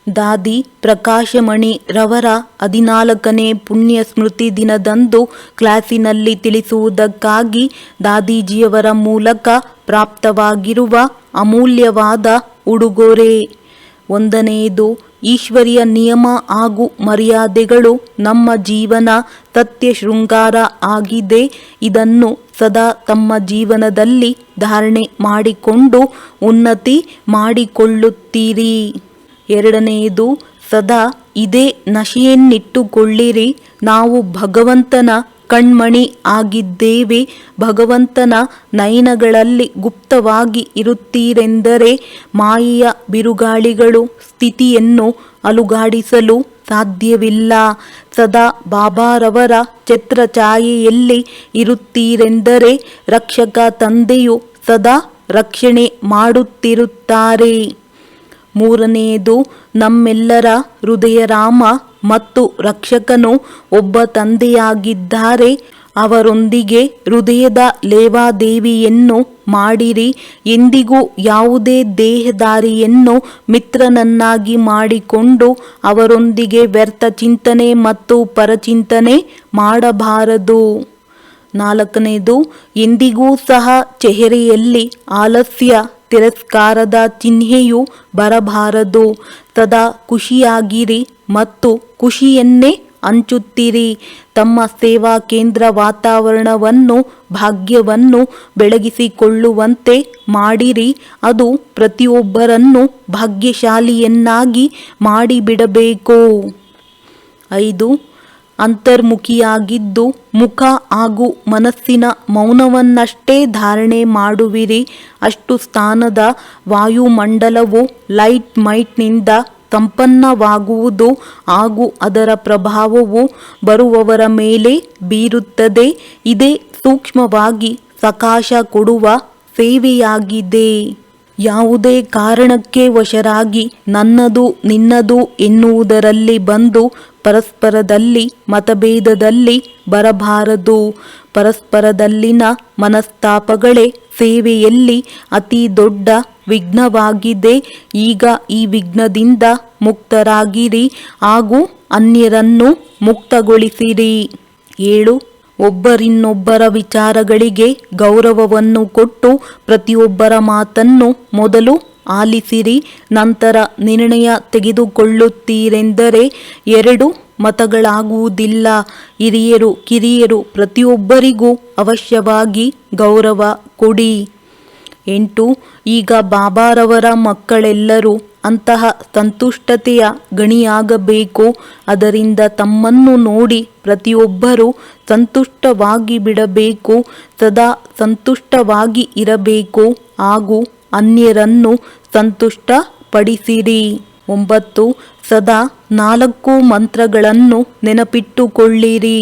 S1: ದಾದಿ ಪ್ರಕಾಶಮಣಿ ರವರ 14ನೇ ಪುಣ್ಯ ಸ್ಮೃತಿ ದಿನದಂದು ಕ್ಲಾಸಿನಲ್ಲಿ ತಿಳಿಸುವುದಕ್ಕಾಗಿ ದಾದೀಜಿಯವರ ಮೂಲಕ ಪ್ರಾಪ್ತವಾಗಿರುವ ಅಮೂಲ್ಯವಾದ ಉಡುಗೊರೆ. 1ನೇದು, ಈಶ್ವರಿಯ ನಿಯಮ ಹಾಗೂ ಮರ್ಯಾದೆಗಳು ನಮ್ಮ ಜೀವನ ಸತ್ಯ ಶೃಂಗಾರ ಆಗಿದೆ. ಇದನ್ನು ಸದಾ ತಮ್ಮ ಜೀವನದಲ್ಲಿ ಧಾರಣೆ ಮಾಡಿಕೊಂಡು ಉನ್ನತಿ ಮಾಡಿಕೊಳ್ಳುತ್ತೀರಿ. 2ನೇದು, ಸದಾ ಇದೇ ನಶೆಯನ್ನಿಟ್ಟುಕೊಳ್ಳಿರಿ. ನಾವು ಭಗವಂತನ ಕಣ್ಮಣಿ ಆಗಿದ್ದೇವೆ. ಭಗವಂತನ ನಯನಗಳಲ್ಲಿ ಗುಪ್ತವಾಗಿ ಇರುತ್ತೀರೆಂದರೆ ಮಾಯೆಯ ಬಿರುಗಾಳಿಗಳು ಸ್ಥಿತಿಯನ್ನು ಅಲುಗಾಡಿಸಲು ಸಾಧ್ಯವಿಲ್ಲ. ಸದಾ ಬಾಬಾರವರ ಛತ್ರಛಾಯೆಯಲ್ಲಿ ಇರುತ್ತೀರೆಂದರೆ ರಕ್ಷಕ ತಂದೆಯು ಸದಾ ರಕ್ಷಣೆ ಮಾಡುತ್ತಿರುತ್ತಾರೆ. 3ನೇದು, ನಮ್ಮೆಲ್ಲರ ಹೃದಯರಾಮ ಮತ್ತು ರಕ್ಷಕನು ಒಬ್ಬ ತಂದೆಯಾಗಿದ್ದಾರೆ. ಅವರೊಂದಿಗೆ ಹೃದಯದ ಲೇವಾದೇವಿಯನ್ನು ಮಾಡಿರಿ. ಎಂದಿಗೂ ಯಾವುದೇ ದೇಹದಾರಿಯನ್ನು ಮಿತ್ರನನ್ನಾಗಿ ಮಾಡಿಕೊಂಡು ಅವರೊಂದಿಗೆ ವ್ಯರ್ಥ ಚಿಂತನೆ ಮತ್ತು ಪರಚಿಂತನೆ ಮಾಡಬಾರದು. 4ನೇದು, ಎಂದಿಗೂ ಸಹ ಚೆಹರೆಯಲ್ಲಿ ಆಲಸ್ಯ ತಿರಸ್ಕಾರದ ಚಿಹ್ನೆಯು ಬರಬಾರದು. ಸದಾ ಖುಷಿಯಾಗಿರಿ ಮತ್ತು ಖುಷಿಯನ್ನೇ ಹಂಚುತ್ತೀರಿ. ತಮ್ಮ ಸೇವಾ ಕೇಂದ್ರ ವಾತಾವರಣವನ್ನು ಭಾಗ್ಯವನ್ನು ಬೆಳಗಿಸಿಕೊಳ್ಳುವಂತೆ ಮಾಡಿರಿ. ಅದು ಪ್ರತಿಯೊಬ್ಬರನ್ನು ಭಾಗ್ಯಶಾಲಿಯನ್ನಾಗಿ ಮಾಡಿಬಿಡಬೇಕು. 5, ಅಂತರ್ಮುಖಿಯಾಗಿದ್ದು ಮುಖ ಹಾಗೂ ಮನಸ್ಸಿನ ಮೌನವನ್ನಷ್ಟೇ ಧಾರಣೆ ಮಾಡುವಿರಿ. ಅಷ್ಟು ಸ್ಥಾನದ ವಾಯುಮಂಡಲವು ಲೈಟ್ ಮೈಟ್ನಿಂದ ಸಂಪನ್ನವಾಗುವುದು ಹಾಗೂ ಅದರ ಪ್ರಭಾವವು ಬರುವವರ ಮೇಲೆ ಬೀರುತ್ತದೆ. ಇದೇ ಸೂಕ್ಷ್ಮವಾಗಿ ಸಕಾಶ ಕೊಡುವ ಸೇವೆಯಾಗಿದೆ. ಯಾವುದೇ ಕಾರಣಕ್ಕೆ ವಶರಾಗಿ ನನ್ನದು ನಿನ್ನದು ಎನ್ನುವುದರಲ್ಲಿ ಬಂದು ಪರಸ್ಪರದಲ್ಲಿ ಮತಭೇದದಲ್ಲಿ ಬರಬಾರದು. ಪರಸ್ಪರದಲ್ಲಿನ ಮನಸ್ತಾಪಗಳೇ ಸೇವೆಯಲ್ಲಿ ಅತಿ ದೊಡ್ಡ ವಿಘ್ನವಾಗಿದೆ. ಈಗ ಈ ವಿಘ್ನದಿಂದ ಮುಕ್ತರಾಗಿರಿ ಹಾಗೂ ಅನ್ಯರನ್ನು ಮುಕ್ತಗೊಳಿಸಿರಿ. 7, ಒಬ್ಬರಿನ್ನೊಬ್ಬರ ವಿಚಾರಗಳಿಗೆ ಗೌರವವನ್ನು ಕೊಟ್ಟು ಪ್ರತಿಯೊಬ್ಬರ ಮಾತನ್ನು ಮೊದಲು ಆಲಿಸಿರಿ. ನಂತರ ನಿರ್ಣಯ ತೆಗೆದುಕೊಳ್ಳುತ್ತೀರೆಂದರೆ 2 ಮತಗಳಾಗುವುದಿಲ್ಲ. ಹಿರಿಯರು ಕಿರಿಯರು ಪ್ರತಿಯೊಬ್ಬರಿಗೂ ಅವಶ್ಯವಾಗಿ ಗೌರವ ಕೊಡಿ. 8, ಈಗ ಬಾಬಾರವರ ಮಕ್ಕಳೆಲ್ಲರೂ ಅಂತಹ ಸಂತುಷ್ಟತೆಯ ಗಣಿಯಾಗಬೇಕು. ಅದರಿಂದ ತಮ್ಮನ್ನು ನೋಡಿ ಪ್ರತಿಯೊಬ್ಬರೂ ಸಂತುಷ್ಟವಾಗಿ ಬಿಡಬೇಕು. ಸದಾ ಸಂತುಷ್ಟವಾಗಿ ಇರಬೇಕು ಹಾಗೂ ಅನ್ಯರನ್ನು ಸಂತುಷ್ಟ ಪಡಿಸಿರಿ. 9, ಸದಾ 4 ಮಂತ್ರಗಳನ್ನು ನೆನಪಿಟ್ಟುಕೊಳ್ಳಿರಿ.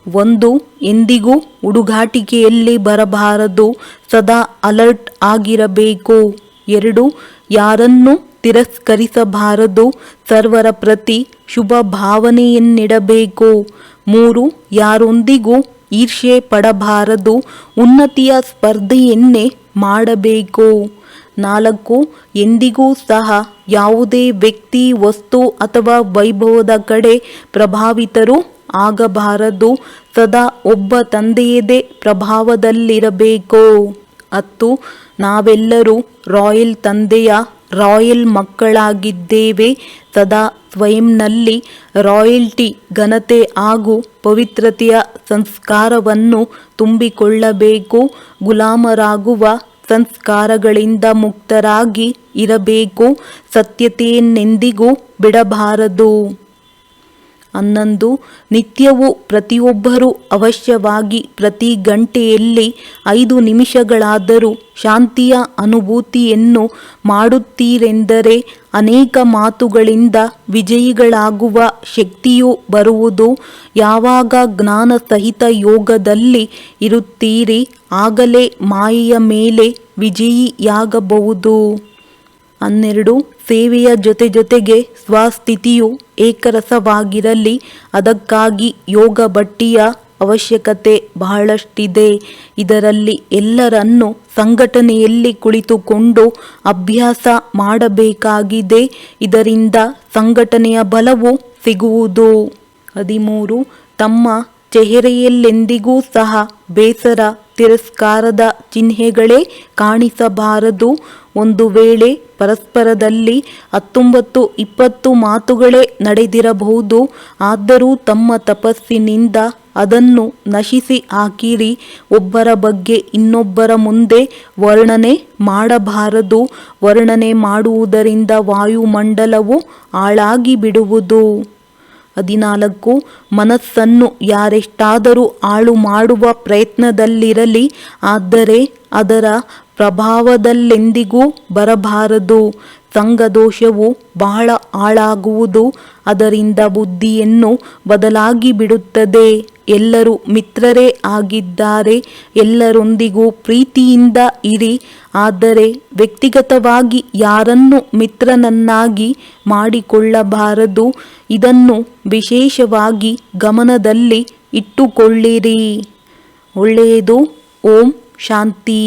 S1: 1. ಎಂದಿಗೂ ಹುಡುಗಾಟಿಕೆಯಲ್ಲಿ ಬರಬಾರದು, ಸದಾ ಅಲರ್ಟ್ ಆಗಿರಬೇಕು. 2. ಯಾರನ್ನು ತಿರಸ್ಕರಿಸಬಾರದು, ಸರ್ವರ ಪ್ರತಿ ಶುಭ ಭಾವನೆಯನ್ನಿಡಬೇಕು. 3. ಯಾರೊಂದಿಗೂ ಈರ್ಷ್ಯೆ ಪಡಬಾರದು, ಉನ್ನತಿಯ ಸ್ಪರ್ಧೆಯನ್ನೇ ಮಾಡಬೇಕು. 4. ಎಂದಿಗೂ ಸಹ ಯಾವುದೇ ವ್ಯಕ್ತಿ, ವಸ್ತು ಅಥವಾ ವೈಭವದ ಕಡೆ ಪ್ರಭಾವಿತರು ಆಗಬಾರದು, ಸದಾ ಒಬ್ಬ ತಂದೆಯದೇ ಪ್ರಭಾವದಲ್ಲಿರಬೇಕು. 10. ನಾವೆಲ್ಲರೂ ರಾಯಲ್ ತಂದೆಯ ರಾಯಲ್ ಮಕ್ಕಳಾಗಿದ್ದೇವೆ. ಸದಾ ಸ್ವಯಂನಲ್ಲಿ ರಾಯಲ್ಟಿ, ಘನತೆ ಹಾಗೂ ಪವಿತ್ರತೆಯ ಸಂಸ್ಕಾರವನ್ನು ತುಂಬಿಕೊಳ್ಳಬೇಕು. ಗುಲಾಮರಾಗುವ ಸಂಸ್ಕಾರಗಳಿಂದ ಮುಕ್ತರಾಗಿ ಇರಬೇಕು. ಸತ್ಯತೆಯನ್ನೆಂದಿಗೂ ಬಿಡಬಾರದು. 11. ನಿತ್ಯವೂ ಪ್ರತಿಯೊಬ್ಬರೂ ಅವಶ್ಯವಾಗಿ ಪ್ರತಿ ಗಂಟೆಯಲ್ಲಿ 5 ನಿಮಿಷಗಳಾದರೂ ಶಾಂತಿಯ ಅನುಭೂತಿಯನ್ನು ಮಾಡುತ್ತೀರೆಂದರೆ ಅನೇಕ ಮಾತುಗಳಿಂದ ವಿಜಯಿಗಳಾಗುವ ಶಕ್ತಿಯು ಬರುವುದು. ಯಾವಾಗ ಜ್ಞಾನ ಸಹಿತ ಯೋಗದಲ್ಲಿ ಇರುತ್ತೀರಿ, ಆಗಲೇ ಮಾಯೆಯ ಮೇಲೆ ವಿಜಯಿಯಾಗಬಹುದು. 12. ಸೇವೆಯ ಜೊತೆಗೆ ಸ್ವಸ್ಥಿತಿಯು ಏಕರಸವಾಗಿರಲಿ. ಅದಕ್ಕಾಗಿ ಯೋಗ ಭಟ್ಟಿಯ ಅವಶ್ಯಕತೆ ಬಹಳಷ್ಟಿದೆ. ಇದರಲ್ಲಿ ಎಲ್ಲರನ್ನೂ ಸಂಘಟನೆಯಲ್ಲಿ ಕುಳಿತುಕೊಂಡು ಅಭ್ಯಾಸ ಮಾಡಬೇಕಾಗಿದೆ. ಇದರಿಂದ ಸಂಘಟನೆಯ ಬಲವು ಸಿಗುವುದು. 13. ತಮ್ಮ ಚೆಹರೆಯಲ್ಲೆಂದಿಗೂ ಸಹ ಬೇಸರ, ತಿರಸ್ಕಾರದ ಚಿಹ್ನೆಗಳೇ ಕಾಣಿಸಬಾರದು. ಒಂದು ವೇಳೆ ಪರಸ್ಪರದಲ್ಲಿ 19-20 ಮಾತುಗಳೇ ನಡೆದಿರಬಹುದು. ಆದರೂ ತಮ್ಮ ತಪಸ್ಸಿನಿಂದ ಅದನ್ನು ನಶಿಸಿ ಹಾಕಿರಿ. ಒಬ್ಬರ ಬಗ್ಗೆ ಇನ್ನೊಬ್ಬರ ಮುಂದೆ ವರ್ಣನೆ ಮಾಡಬಾರದು. ವರ್ಣನೆ ಮಾಡುವುದರಿಂದ ವಾಯುಮಂಡಲವು ಹಾಳಾಗಿ ಬಿಡುವುದು. 14. ಮನಸ್ಸನ್ನು ಯಾರೆಷ್ಟಾದರೂ ಹಾಳು ಮಾಡುವ ಪ್ರಯತ್ನದಲ್ಲಿರಲಿ, ಆದರೆ ಅದರ ಪ್ರಭಾವದಲ್ಲೆಂದಿಗೂ ಬರಬಾರದು. ಸಂಘದೋಷವು ಬಹಳ ಹಾಳಾಗುವುದು. ಅದರಿಂದ ಬುದ್ಧಿಯನ್ನು ಬದಲಾಗಿ ಬಿಡುತ್ತದೆ. ಎಲ್ಲರೂ ಮಿತ್ರರೇ ಆಗಿದ್ದಾರೆ. ಎಲ್ಲರೊಂದಿಗೂ ಪ್ರೀತಿಯಿಂದ ಇರಿ. ಆದರೆ ವ್ಯಕ್ತಿಗತವಾಗಿ ಯಾರನ್ನು ಮಿತ್ರನನ್ನಾಗಿ ಮಾಡಿಕೊಳ್ಳಬಾರದು. ಇದನ್ನು ವಿಶೇಷವಾಗಿ ಗಮನದಲ್ಲಿ ಇಟ್ಟುಕೊಳ್ಳಿರಿ. ಒಳ್ಳೆಯದು. ಓಂ ಶಾಂತಿ.